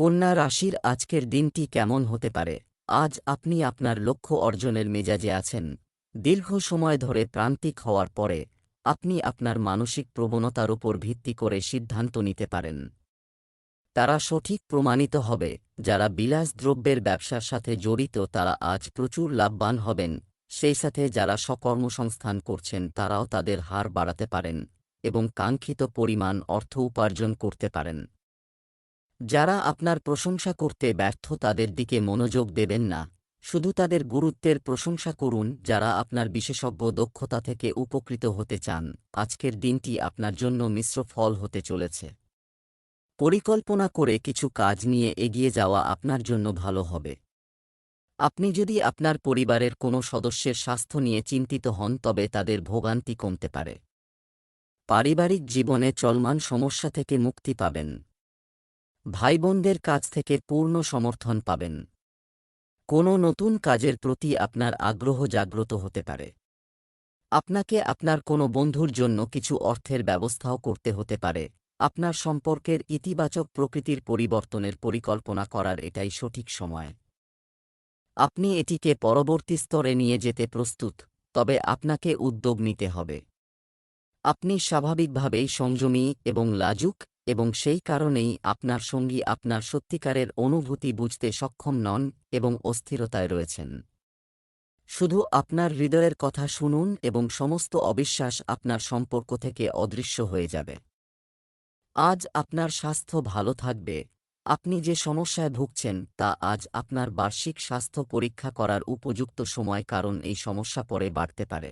কন্যা রাশির আজকের দিনটি কেমন হতে পারে? আজ আপনি আপনার লক্ষ্য অর্জনের মেজাজে আছেন। দীর্ঘ সময় ধরে প্রান্তিক হওয়ার পরে আপনি আপনার মানসিক প্রবণতার উপর ভিত্তি করে সিদ্ধান্ত নিতে পারেন। তারা সঠিক প্রমাণিত হবে। যারা বিলাসদ্রব্যের ব্যবসার সাথে জড়িত তারা আজ প্রচুর লাভবান হবেন। সেই সাথে যারা স্বকর্মসংস্থান করছেন তারাও তাদের হার বাড়াতে পারেন এবং কাঙ্ক্ষিত পরিমাণ অর্থ উপার্জন করতে পারেন। যারা আপনার প্রশংসা করতে ব্যর্থ তাদের দিকে মনোযোগ দেবেন না, শুধু তাদের গুরুত্বের প্রশংসা করুন। যারা আপনার বিশেষজ্ঞ দক্ষতা থেকে উপকৃত হতে চান, আজকের দিনটি আপনার জন্য মিশ্র ফল হতে চলেছে। পরিকল্পনা করে কিছু কাজ নিয়ে এগিয়ে যাওয়া আপনার জন্য ভালো হবে। আপনি যদি আপনার পরিবারের কোনো সদস্যের স্বাস্থ্য নিয়ে চিন্তিত হন তবে তাদের ভোগান্তি কমতে পারে। পারিবারিক জীবনে চলমান সমস্যা থেকে মুক্তি পাবেন। ভাইবোনদের কাছ থেকে পূর্ণ সমর্থন পাবেন। কোনো নতুন কাজের প্রতি আপনার আগ্রহ জাগ্রত হতে পারে। আপনাকে আপনার কোনো বন্ধুর জন্য কিছু অর্থের ব্যবস্থাও করতে হতে পারে। আপনার সম্পর্কের ইতিবাচক প্রকৃতির পরিবর্তনের পরিকল্পনা করার এটাই সঠিক সময়। আপনি এটিকে পরবর্তী স্তরে নিয়ে যেতে প্রস্তুত, তবে আপনাকে উদ্যোগ নিতে হবে। আপনি স্বাভাবিকভাবেই সংযমী এবং লাজুক, এবং সেই কারণেই আপনার সঙ্গী আপনার সত্যিকারের অনুভূতি বুঝতে সক্ষম নন এবং অস্থিরতায় রয়েছেন। শুধু আপনার হৃদয়ের কথা শুনুন এবং সমস্ত অবিশ্বাস আপনার সম্পর্ক থেকে অদৃশ্য হয়ে যাবে। আজ আপনার স্বাস্থ্য ভালো থাকবে। আপনি যে সমস্যায় ভুগছেন তা আজ আপনার বার্ষিক স্বাস্থ্য পরীক্ষা করার উপযুক্ত সময়, কারণ এই সমস্যা পরে বাড়তে পারে।